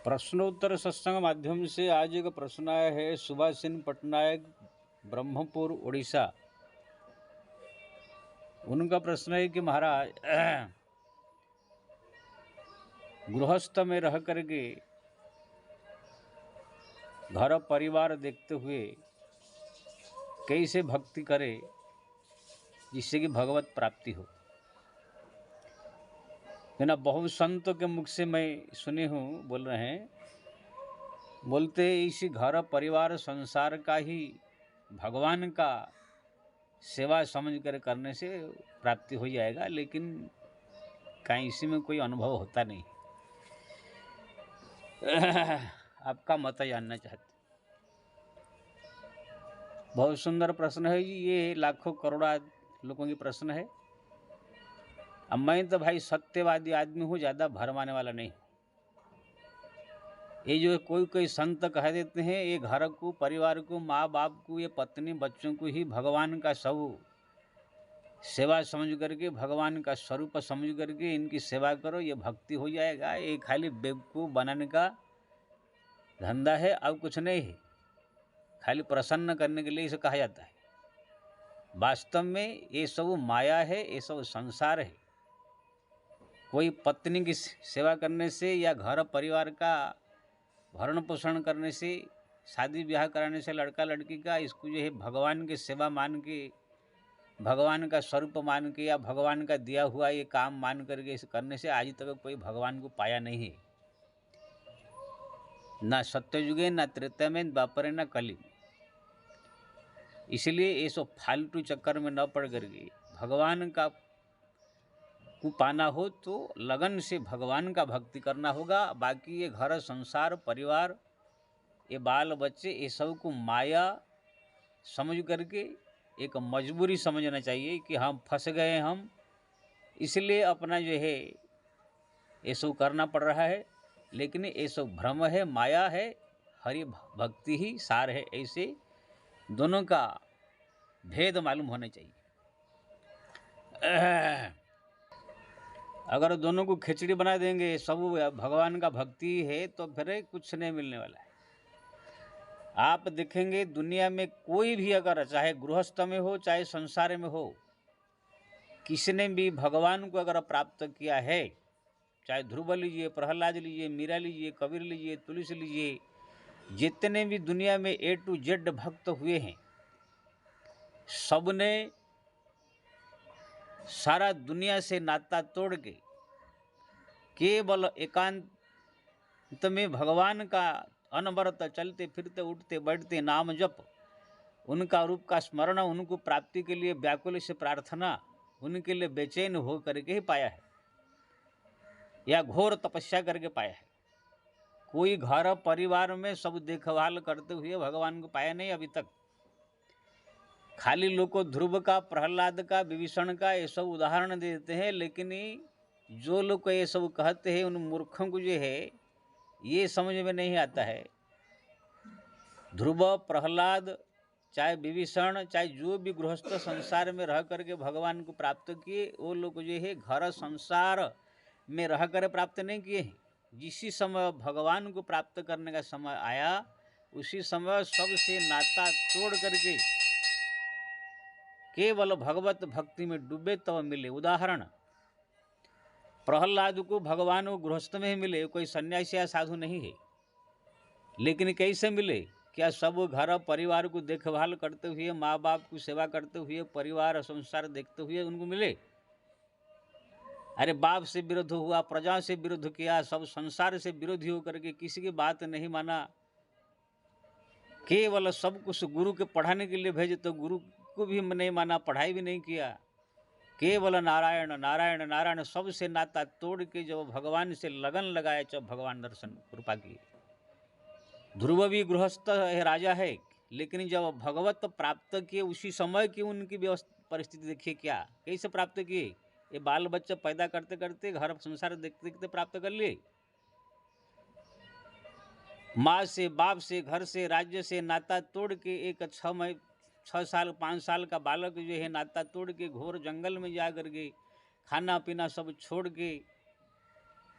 प्रश्नोत्तर सत्संग माध्यम से आज एक प्रश्न आया है। सुभाषिन पटनायक, ब्रह्मपुर, उड़ीसा। उनका प्रश्न है कि महाराज, गृहस्थ में रह करके घर परिवार देखते हुए कैसे भक्ति करे जिससे कि भगवत प्राप्ति हो। ना बहुत संतों के मुख से मैं सुने हूँ, बोल रहे हैं, बोलते इसी घर परिवार संसार का ही भगवान का सेवा समझ कर करने से प्राप्ति हो जाएगा, लेकिन कहीं इसी में कोई अनुभव होता नहीं। आपका मत जानना चाहते। बहुत सुंदर प्रश्न है जी, ये लाखों करोड़ों लोगों की प्रश्न है। अब मैं तो भाई सत्यवादी आदमी हूँ, ज़्यादा भरमाने वाला नहीं। ये जो कोई संत कह देते हैं, ये घर को, परिवार को, माँ बाप को, ये पत्नी बच्चों को ही भगवान का सब सेवा समझ करके, भगवान का स्वरूप समझ करके इनकी सेवा करो, ये भक्ति हो जाएगा। ये खाली बेवकूफ़ बनाने का धंधा है, अब कुछ नहीं है। खाली प्रसन्न करने के लिए इसे कहा जाता है। वास्तव में ये सब माया है, ये सब संसार है। कोई पत्नी की सेवा करने से या घर परिवार का भरण पोषण करने से, शादी ब्याह कराने से लड़का लड़की का, इसको जो है भगवान की सेवा मान के, भगवान का स्वरूप मान के या भगवान का दिया हुआ ये काम मान करके इसे करने से आज तक कोई भगवान को पाया नहीं है। ना सत्ययुगे, ना त्रेता में, द्वापर, ना कली में। इसलिए ये सब फालतू चक्कर में न पड़ करके भगवान का को पाना हो तो लगन से भगवान का भक्ति करना होगा। बाकी ये घर संसार परिवार, ये बाल बच्चे, ये सब को माया समझ करके एक मजबूरी समझना चाहिए कि हम फंस गए, हम इसलिए अपना जो है ये सब करना पड़ रहा है। लेकिन ये सब भ्रम है, माया है, हरि भक्ति ही सार है। ऐसे दोनों का भेद मालूम होना चाहिए। अगर दोनों को खिचड़ी बना देंगे, सब भगवान का भक्ति है, तो फिर कुछ नहीं मिलने वाला है। आप देखेंगे दुनिया में कोई भी, अगर चाहे गृहस्थ में हो चाहे संसार में हो, किसी ने भी भगवान को अगर प्राप्त किया है, चाहे ध्रुव लीजिए, प्रहलाद लीजिए, मीरा लीजिए, कबीर लीजिए, तुलसी लीजिए, जितने भी दुनिया में A to Z भक्त हुए हैं, सबने सारा दुनिया से नाता तोड़ के केवल एकांत में भगवान का अनवरत चलते फिरते उठते बैठते नाम जप, उनका रूप का स्मरण, उनको प्राप्ति के लिए व्याकुल से प्रार्थना, उनके लिए बेचैन हो करके ही पाया है, या घोर तपस्या करके पाया है। कोई घर परिवार में सब देखभाल करते हुए भगवान को पाया नहीं अभी तक। खाली लोग को ध्रुव का, प्रहलाद का, विभीषण का ये सब उदाहरण दे देते हैं, लेकिन जो लोग को ये सब कहते हैं उन मूर्खों को जो है ये समझ में नहीं आता है। ध्रुव, प्रहलाद, चाहे विभीषण, चाहे जो भी गृहस्थ संसार में रह करके भगवान को प्राप्त किए, वो लोग जो है घर संसार में रह कर प्राप्त नहीं किए हैं। जिसी समय भगवान को प्राप्त करने का समय आया, उसी समय सबसे नाता तोड़ करके केवल भगवत भक्ति में डूबे तब मिले। उदाहरण, प्रहलाद को भगवान को गृहस्थ में ही मिले, कोई सन्यासी या साधु नहीं है। लेकिन कैसे मिले? क्या सब घर परिवार को देखभाल करते हुए, माँ बाप की सेवा करते हुए, परिवार संसार देखते हुए उनको मिले? अरे बाप से विरोध हुआ, प्रजा से विरोध किया, सब संसार से विरोधी होकर के किसी की बात नहीं माना, केवल सब कुछ गुरु के पढ़ाने के लिए भेजे तो गुरु को भी नहीं माना, पढ़ाई भी नहीं किया, केवल नारायण नारायण नारायण, सबसे नाता तोड़ के जब भगवान से लगन लगाया, जब भगवान दर्शन कृपा किए। ध्रुव भी गृहस्थ है, राजा है, लेकिन जब भगवत प्राप्त किए उसी समय की उनकी व्यवस्था परिस्थिति देखिए क्या, कैसे प्राप्त किए। ये बाल बच्चे पैदा करते करते, घर संसार देखते देखते प्राप्त कर लिए। माँ से, बाप से, घर से, राज्य से नाता तोड़ के एक 6 साल 5 साल का बालक जो है नाता तोड़ के घोर जंगल में जा कर के खाना पीना सब छोड़ के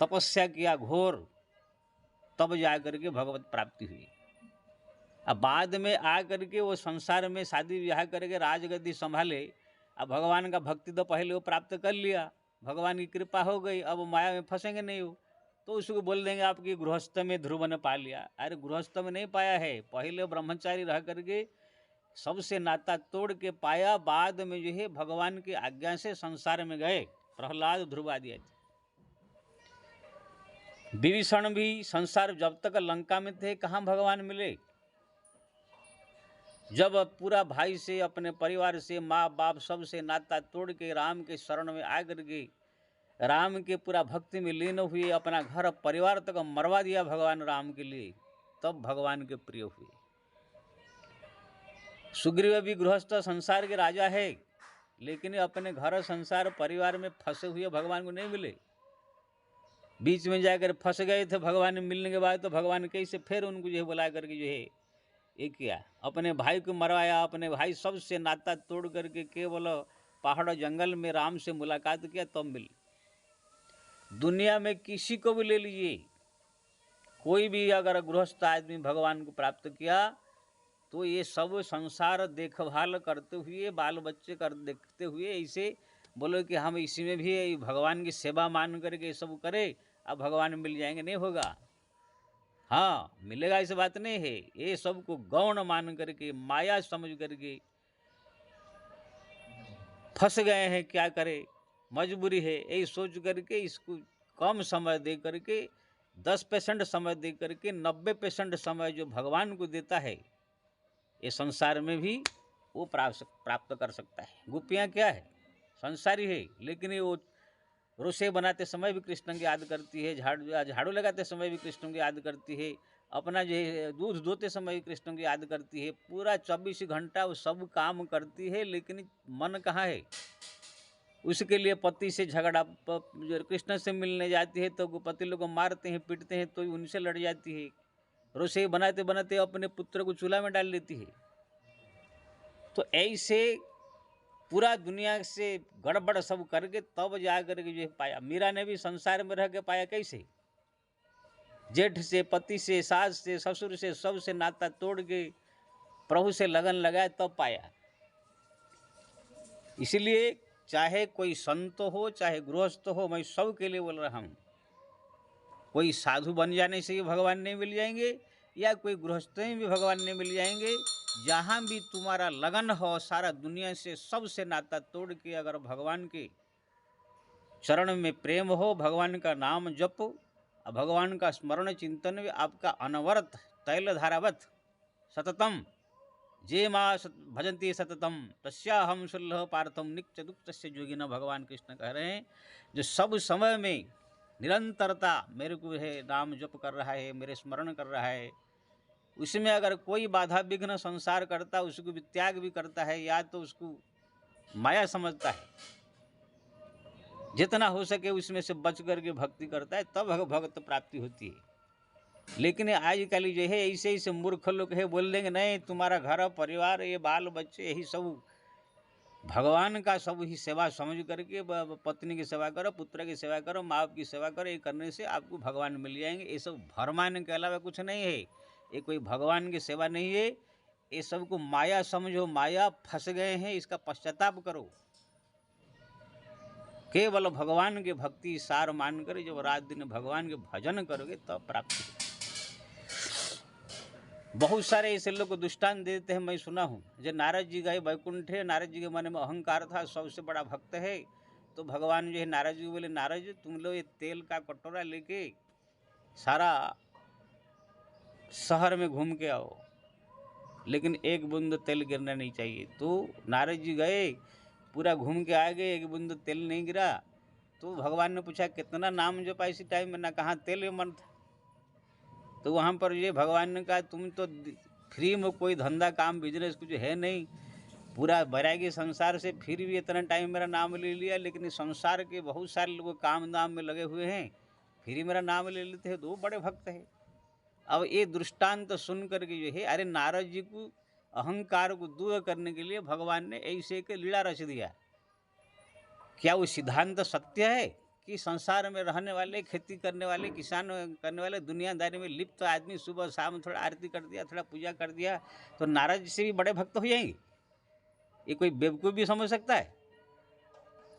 तपस्या किया घोर, तब जा करके भगवत प्राप्ति हुई। अब बाद में आ करके वो संसार में शादी ब्याह करके राजगद्दी संभाले। अब भगवान का भक्ति तो पहले वो प्राप्त कर लिया, भगवान की कृपा हो गई, अब माया में फंसेंगे नहीं हो, तो उसको बोल देंगे आपकी गृहस्थ में ध्रुव ने पा लिया। अरे गृहस्थ में नहीं पाया है, पहले ब्रह्मचारी रह करके सबसे नाता तोड़ के पाया, बाद में जो है भगवान की आज्ञा से संसार में गए। प्रहलाद ध्रुव आदि। विभीषण भी संसार जब तक लंका में थे कहाँ भगवान मिले। जब पूरा भाई से, अपने परिवार से, माँ बाप सब से नाता तोड़ के राम के शरण में आ करके राम के पूरा भक्ति में लीन हुए, अपना घर परिवार तक मरवा दिया भगवान राम के लिए, तब भगवान के प्रिय हुए। सुग्रीव भी गृहस्थ संसार के राजा है, लेकिन अपने घर संसार परिवार में फंसे हुए भगवान को नहीं मिले। बीच में जाकर फंस गए थे, भगवान मिलने के बाद तो भगवान कैसे फिर उनको जो है बुला करके जो है एक किया, अपने भाई को मरवाया, अपने भाई सबसे नाता तोड़ करके केवल पहाड़ जंगल में राम से मुलाकात किया तब मिली। दुनिया में किसी को भी ले लीजिए, कोई भी अगर गृहस्थ आदमी भगवान को प्राप्त किया तो ये सब संसार देखभाल करते हुए, बाल बच्चे कर देखते हुए ऐसे बोलो कि हम इसी में भी भगवान की सेवा मान करके सब करें, अब भगवान मिल जाएंगे, नहीं होगा। हाँ मिलेगा, ऐसी बात नहीं है। ये सबको गौण मान करके, माया समझ करके फंस गए हैं, क्या करे, मजबूरी है, यही सोच करके इसको कम समय दे करके 10% समय दे करके 90% समय जो भगवान को देता है, ये संसार में भी वो प्राप्त कर सकता है। गोपियाँ क्या है, संसारी है, लेकिन ये वो रसोई बनाते समय भी कृष्ण की याद करती है, झाड़ू लगाते समय भी कृष्ण की याद करती है, अपना जो है दूध धोते समय भी कृष्ण की याद करती है, पूरा 24 घंटा वो सब काम करती है, लेकिन मन कहाँ है। उसके लिए पति से झगड़ा, कृष्ण से मिलने जाती है तो पति लोग को मारते हैं, पीटते हैं, तो उनसे लड़ जाती है। रसोई बनाते बनाते अपने पुत्र को चूल्हा में डाल लेती है। तो ऐसे पूरा दुनिया से गड़बड़ सब करके तब जा करके जो पाया। मीरा ने भी संसार में रह के पाया कैसे, जेठ से, पति से, सास से, ससुर से, सबसे नाता तोड़ के प्रभु से लगन लगाए तब पाया। इसलिए चाहे कोई संत हो, चाहे गृहस्थ हो, मैं सब के लिए बोल रहा हूँ, कोई साधु बन जाने से ही भगवान नहीं मिल जाएंगे, या कोई गृहस्थ में भी भगवान नहीं मिल जाएंगे। जहाँ भी तुम्हारा लगन हो, सारा दुनिया से सबसे नाता तोड़ के अगर भगवान के चरण में प्रेम हो, भगवान का नाम जपो, भगवान का स्मरण चिंतन में आपका अनवरत तैल धारावत सततम जे माँ भजंती सततम तस्याहम शुल्लः पार्थम नित्य दुक्तस्य योगिनः, भगवान कृष्ण कह रहे हैं जो सब समय में निरंतरता मेरे को है नाम जप कर रहा है, मेरे स्मरण कर रहा है, उसमें अगर कोई बाधा विघ्न संसार करता, उसको भी त्याग भी करता है, या तो उसको माया समझता है, जितना हो सके उसमें से बच करके भक्ति करता है, तब भगवत प्राप्ति होती है। लेकिन आजकल जो है ऐसे ऐसे मूर्ख लोग है, बोल देंगे नहीं तुम्हारा घर परिवार, ये बाल बच्चे, यही सब भगवान का सब ही सेवा समझ करके पत्नी की सेवा करो, पुत्र की सेवा करो, माँ बाप की सेवा करो, ये करने से आपको भगवान मिल जाएंगे। ये सब भरमाने के अलावा कुछ नहीं है, ये कोई भगवान की सेवा नहीं है, ये सब को माया समझो, माया फंस गए हैं, इसका पश्चाताप करो। केवल भगवान के भक्ति सार मानकर जब रात दिन भगवान के भजन करोगे तब प्राप्ति। बहुत सारे ऐसे लोग को दृष्टांत देते हैं, मैं सुना हूँ। जब नारद जी गए वैकुंठ, नारद जी के मन में अहंकार था, सबसे बड़ा भक्त है, तो भगवान जो है नारद जी को बोले, नारद जी तुम लोग ये तेल का कटोरा लेके सारा शहर में घूम के आओ, लेकिन एक बूंद तेल गिरना नहीं चाहिए। तो नारद जी गए, पूरा घूम के आ गए, एक बूंद तेल नहीं गिरा। तो भगवान ने पूछा कितना नाम जपा इसी टाइम में, ना कहाँ तेल मन था। तो वहाँ पर ये भगवान ने कहा तुम तो फ्री में कोई धंधा काम बिजनेस कुछ है नहीं, पूरा बैरागी संसार से, फिर भी इतना टाइम मेरा नाम ले लिया, लेकिन संसार के बहुत सारे लोग काम दाम में लगे हुए हैं, फिर मेरा नाम ले लेते हैं, तो बड़े भक्त हैं। अब ये दृष्टांत सुन करके जो है, अरे नारद जी को अहंकार को दूर करने के लिए भगवान ने ऐसे के लीला रच दिया। क्या वो सिद्धांत सत्य है? कि संसार में रहने वाले, खेती करने वाले, किसान करने वाले, दुनियादारी में लिप्त आदमी सुबह शाम थोड़ा आरती कर दिया, थोड़ा पूजा कर दिया तो नारद जी से भी बड़े भक्त हो जाएंगे? ये कोई बेवकूफ़ भी समझ सकता है?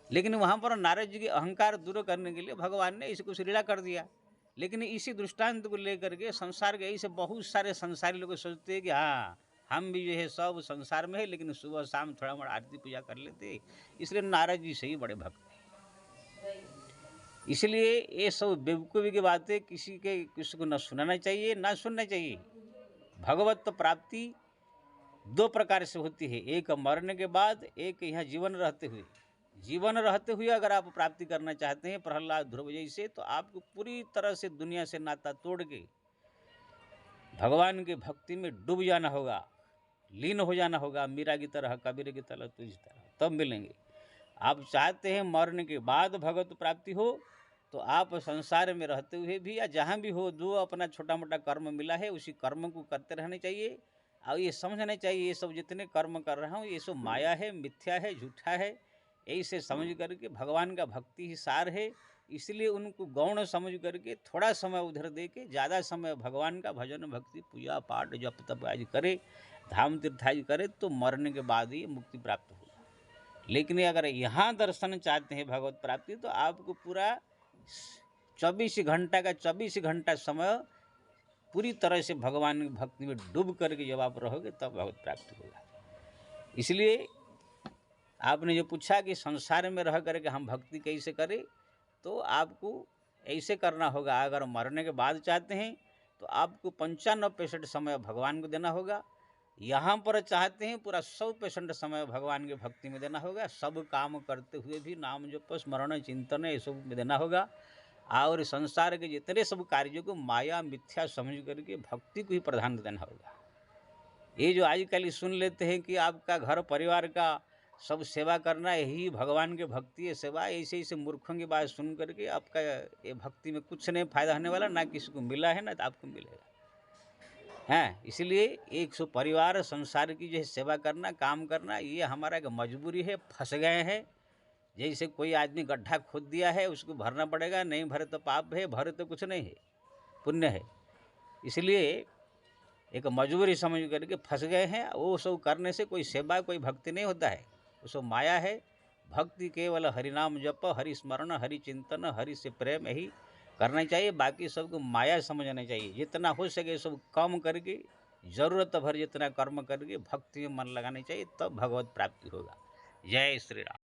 लेकिन वहाँ पर नारद जी के अहंकार दूर करने के लिए भगवान ने इसको श्रीला कर दिया। लेकिन इसी दृष्टांत को लेकर के संसार के ऐसे बहुत सारे संसारी लोग सोचते हैं कि हाँ, हम भी जो है सब संसार में है, लेकिन सुबह शाम थोड़ा मोड़ा आरती पूजा कर लेते, इसलिए नारद जी से ही बड़े भक्त हैं। इसलिए ये सब बेवकूफ़ी की बातें किसी को न सुनाना चाहिए, ना सुनना चाहिए। भगवत प्राप्ति दो प्रकार से होती है, एक मरने के बाद, एक यहाँ जीवन रहते हुए। जीवन रहते हुए अगर आप प्राप्ति करना चाहते हैं प्रहलाद ध्रुव जैसे, तो आपको पूरी तरह से दुनिया से नाता तोड़ के भगवान के भक्ति में डूब जाना होगा, लीन हो जाना होगा, मीरा की तरह, कबीर की तरह, तुझ तरह, तब मिलेंगे। आप चाहते हैं मरने के बाद भगवत प्राप्ति हो, तो आप संसार में रहते हुए भी या जहाँ भी हो, जो अपना छोटा मोटा कर्म मिला है उसी कर्म को करते रहने चाहिए। और ये समझना चाहिए ये सब जितने कर्म कर रहा हूँ ये सब माया है, मिथ्या है, झूठा है, ऐसे समझ करके भगवान का भक्ति ही सार है। इसलिए उनको गौण समझ करके थोड़ा समय उधर दे के ज़्यादा समय भगवान का भजन, भक्ति, पूजा पाठ, जप तप आदि करे, धाम तीर्थ आदि करे, तो मरने के बाद ही मुक्ति प्राप्त होगा। लेकिन अगर यहाँ दर्शन चाहते हैं भगवत प्राप्ति, तो आपको पूरा 24 घंटा का 24 घंटा समय पूरी तरह से भगवान की भक्ति में डूब करके जब आप रहोगे तब भगवत प्राप्ति होगा। इसलिए आपने जो पूछा कि संसार में रह करके हम भक्ति कैसे करें, तो आपको ऐसे करना होगा। अगर मरने के बाद चाहते हैं तो आपको 95% समय भगवान को देना होगा। यहाँ पर चाहते हैं पूरा 100% समय भगवान की भक्ति में देना होगा। सब काम करते हुए भी नाम जप, स्मरण, चिंतन ये सब में देना होगा। और संसार के जितने सब कार्यों को माया मिथ्या समझ करके भक्ति को ही प्राधान्य देना होगा। ये जो आजकल सुन लेते हैं कि आपका घर परिवार का सब सेवा करना यही भगवान के भक्ति है, सेवा, ऐसे ऐसे मूर्खों की बात सुन करके आपका ये भक्ति में कुछ नहीं फायदा होने वाला, ना किसी को मिला है ना तो आपको मिलेगा। हैं, इसलिए एक सौ परिवार संसार की जो है सेवा करना, काम करना, ये हमारा एक मजबूरी है। फंस गए हैं। जैसे कोई आदमी गड्ढा खोद दिया है, उसको भरना पड़ेगा, नहीं भरे तो पाप है, भरे तो कुछ नहीं है, पुण्य है। इसलिए एक मजबूरी समझ करके फंस गए हैं। वो सब करने से कोई सेवा, कोई भक्ति नहीं होता है, वो सब माया है। भक्ति केवल हरिनाम जप, हरि स्मरण, हरि चिंतन, हरि से प्रेम, यही करना चाहिए। बाकी सबको माया समझना चाहिए। जितना हो सके सब कम करके, जरूरत भर जितना कर्म करके भक्ति में मन लगाना चाहिए, तब भगवत प्राप्ति होगा। जय श्री राम।